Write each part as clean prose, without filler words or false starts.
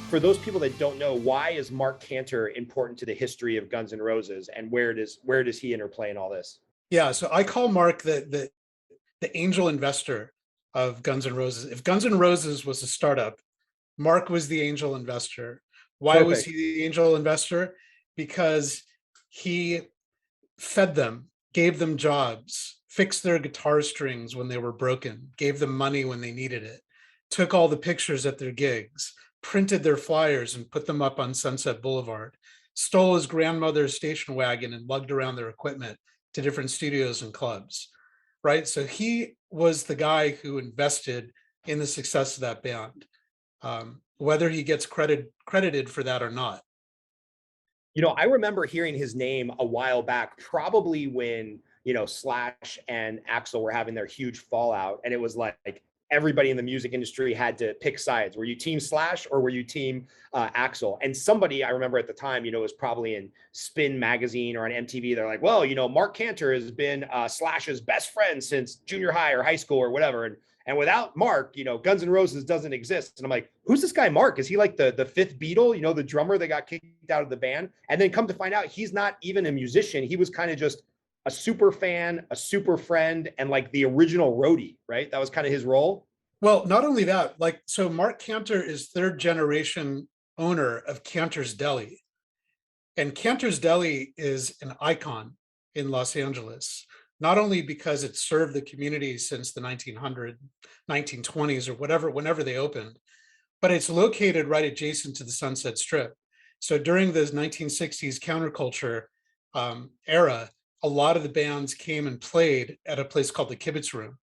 For those people that don't know, why is Marc Canter important to the history of Guns N' Roses, and where does he interplay in all this? Yeah, so I call Mark the angel investor of Guns N' Roses. If Guns N' Roses was a startup, Mark was the angel investor. Why was Perfect. he the angel investor? Because he fed them, gave them jobs, fixed their guitar strings when they were broken, gave them money when they needed it, took all the pictures at their gigs, printed their flyers and put them up on Sunset Boulevard, stole his grandmother's station wagon and lugged around their equipment to different studios and clubs, right? So he was the guy who invested in the success of that band, whether he gets credited for that or not. I remember hearing his name a while back, probably when, Slash and Axl were having their huge fallout. And it was like everybody in the music industry had to pick sides. Were you team Slash or were you team Axl? And somebody I remember at the time, was probably in Spin magazine or on MTV. They're like, well, Marc Canter has been Slash's best friend since junior high or high school or whatever. And without Mark, Guns N' Roses doesn't exist. And I'm like, who's this guy, Mark? Is he like the fifth Beatle, the drummer that got kicked out of the band? And then come to find out, he's not even a musician. He was kind of just a super fan, a super friend, and like the original roadie, right? That was kind of his role. Well, not only that, so Mark Canter is third generation owner of Cantor's Deli. And Cantor's Deli is an icon in Los Angeles, not only because it served the community since the 1920s or whatever, whenever they opened, but it's located right adjacent to the Sunset Strip. So during the 1960s counterculture era, a lot of the bands came and played at a place called the Kibitz Room.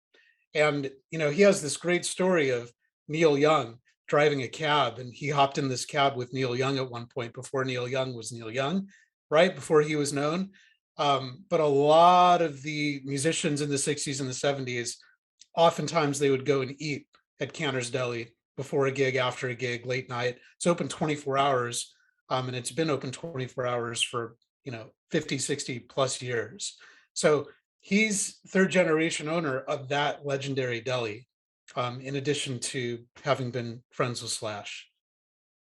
And, he has this great story of Neil Young driving a cab, and he hopped in this cab with Neil Young at one point before Neil Young was Neil Young, right? Before he was known. But a lot of the musicians in the 60s and the 70s, oftentimes they would go and eat at Cantor's Deli before a gig, after a gig, late night. It's open 24 hours. And it's been open 24 hours for, 50, 60 plus years. So he's third generation owner of that legendary deli, in addition to having been friends with Slash.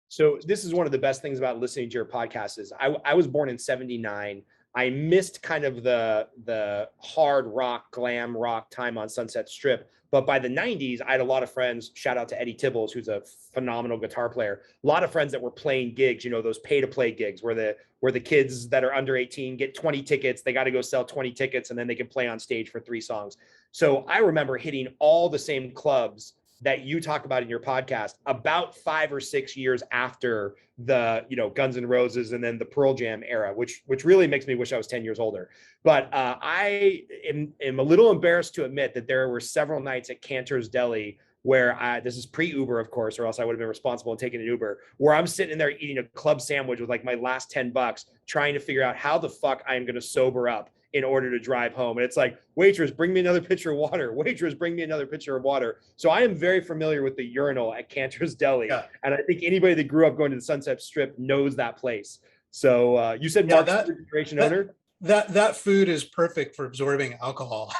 So this is one of the best things about listening to your podcast is I was born in 79. I missed kind of the hard rock, glam rock time on Sunset Strip. But by the 90s, I had a lot of friends, shout out to Eddie Tibbles, who's a phenomenal guitar player. A lot of friends that were playing gigs, those pay to play gigs where the kids that are under 18 get 20 tickets. They got to go sell 20 tickets and then they can play on stage for 3 songs. So I remember hitting all the same clubs that you talk about in your podcast about 5 or 6 years after the Guns N' Roses and then the Pearl Jam era, which really makes me wish I was 10 years older. But I am a little embarrassed to admit that there were several nights at Cantor's Deli where this is pre-Uber, of course, or else I would have been responsible in taking an Uber, where I'm sitting in there eating a club sandwich with like my last $10, trying to figure out how the fuck I am going to sober up in order to drive home. And it's like, waitress, bring me another pitcher of water. Waitress, bring me another pitcher of water. So I am very familiar with the urinal at Cantor's Deli. Yeah. And I think anybody that grew up going to the Sunset Strip knows that place. So you said Mark's generation owner? That food is perfect for absorbing alcohol.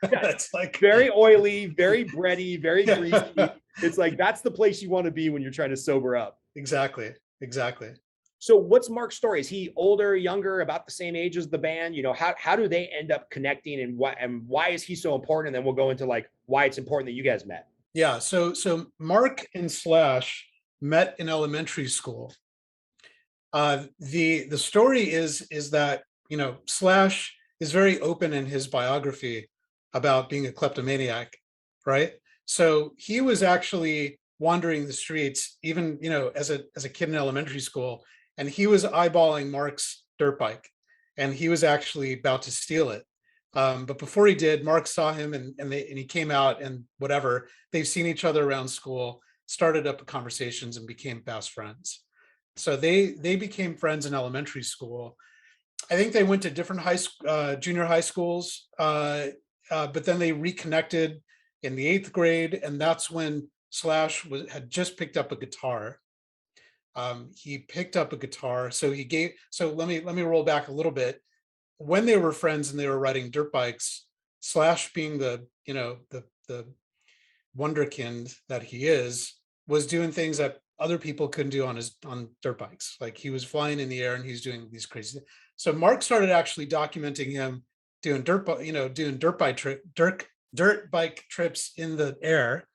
That's like very oily, very bready, very greasy. It's like, that's the place you want to be when you're trying to sober up. Exactly. So what's Mark's story? Is he older, younger, about the same age as the band? How do they end up connecting, and why is he so important? And then we'll go into like why it's important that you guys met. Yeah. So Mark and Slash met in elementary school. The story is that, Slash is very open in his biography about being a kleptomaniac, right? So he was actually wandering the streets, even, as a kid in elementary school, and he was eyeballing Mark's dirt bike, and he was actually about to steal it. But before he did, Mark saw him, and he came out, and whatever, they've seen each other around school, started up conversations, and became fast friends. So they became friends in elementary school. I think they went to different junior high schools, but then they reconnected in the 8th grade, and that's when Slash had just picked up a guitar. He picked up a guitar, so let me roll back a little bit. When they were friends and they were riding dirt bikes, Slash, being the wonderkind that he is, was doing things that other people couldn't do on dirt bikes. Like he was flying in the air and he's doing these crazy things. So Mark started actually documenting him doing dirt bike trips in the air,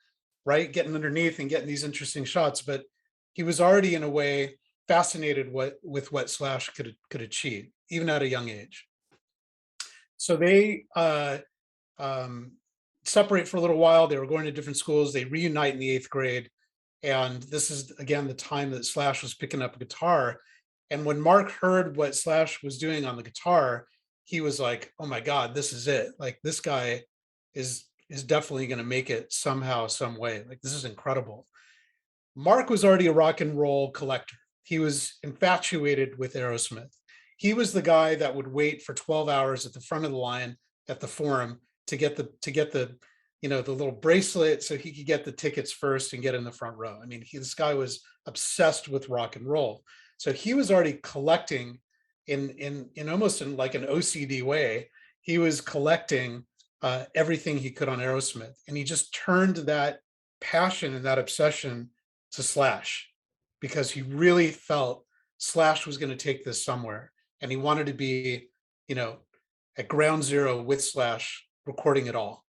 right? Getting underneath and getting these interesting shots. But he was already in a way fascinated with what Slash could achieve, even at a young age. So they separate for a little while. They were going to different schools. They reunite in the 8th grade. And this is, again, the time that Slash was picking up a guitar. And when Mark heard what Slash was doing on the guitar, he was like, oh my God, this is it. Like this guy is definitely going to make it somehow, some way. Like this is incredible. Mark was already a rock and roll collector. He was infatuated with Aerosmith. He was the guy that would wait for 12 hours at the front of the line at the Forum to get the the little bracelet so he could get the tickets first and get in the front row. I mean, this guy was obsessed with rock and roll. So he was already collecting in almost in like an OCD way. He was collecting everything he could on Aerosmith, and he just turned that passion and that obsession to Slash because he really felt Slash was going to take this somewhere, and he wanted to be, at ground zero with Slash, recording it all.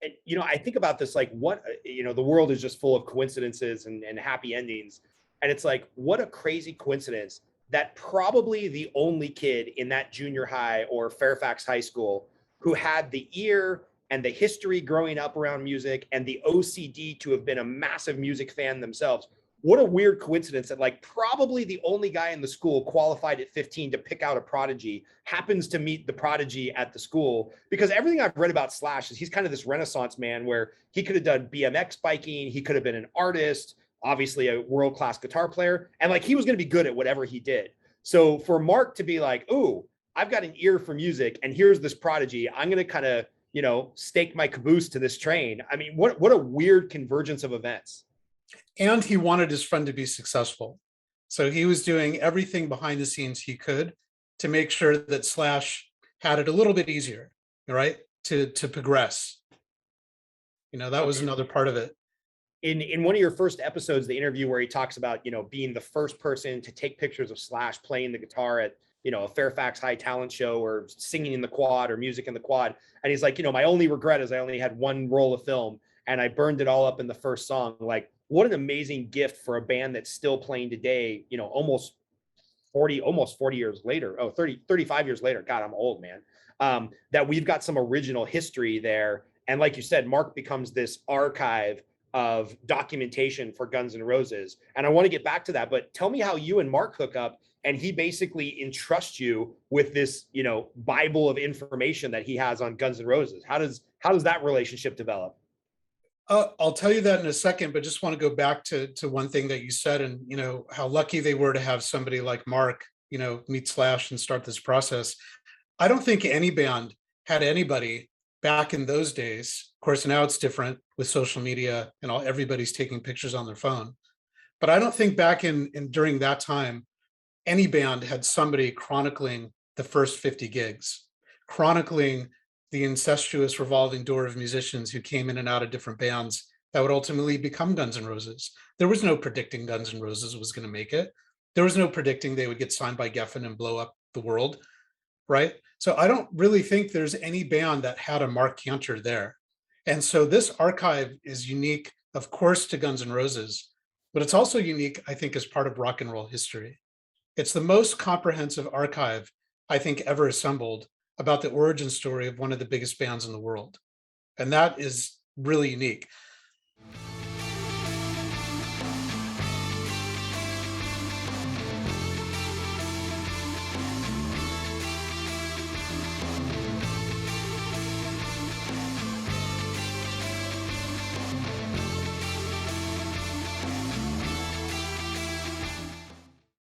And I think about this, like what the world is just full of coincidences and happy endings, and it's like, what a crazy coincidence that probably the only kid in that junior high or Fairfax High School who had the ear and the history growing up around music and the OCD to have been a massive music fan themselves. What a weird coincidence that like probably the only guy in the school qualified at 15 to pick out a prodigy happens to meet the prodigy at the school. Because everything I've read about Slash is he's kind of this Renaissance man where he could have done BMX biking, he could have been an artist, obviously a world-class guitar player, and like he was going to be good at whatever he did. So for Mark to be like, "Ooh, I've got an ear for music and here's this prodigy, I'm going to kind of, stake my caboose to this train." I mean, what a weird convergence of events. And he wanted his friend to be successful. So he was doing everything behind the scenes he could to make sure that Slash had it a little bit easier, right? To progress. That was another part of it. In one of your first episodes, the interview where he talks about, being the first person to take pictures of Slash playing the guitar at, a Fairfax High talent show or singing in the quad or music in the quad. And he's like, my only regret is I only had one roll of film and I burned it all up in the first song. Like, what an amazing gift for a band that's still playing today, almost 40 years later. 35 years later. God, I'm old, man. That we've got some original history there. And like you said, Mark becomes this archive of documentation for Guns N' Roses. And I want to get back to that, but tell me how you and Mark hook up and he basically entrusts you with this, Bible of information that he has on Guns N' Roses. How does that relationship develop? I'll tell you that in a second, but just want to go back to one thing that you said, and how lucky they were to have somebody like Mark, meet Slash and start this process. I don't think any band had anybody back in those days. Of course, now it's different with social media and everybody's taking pictures on their phone. But I don't think back during that time, any band had somebody chronicling the first 50 gigs, chronicling the incestuous revolving door of musicians who came in and out of different bands that would ultimately become Guns N' Roses. There was no predicting Guns N' Roses was going to make it. There was no predicting they would get signed by Geffen and blow up the world, right? So I don't really think there's any band that had a Marc Canter there. And so this archive is unique, of course, to Guns N' Roses, but it's also unique, I think, as part of rock and roll history. It's the most comprehensive archive, I think, ever assembled about the origin story of one of the biggest bands in the world. And that is really unique.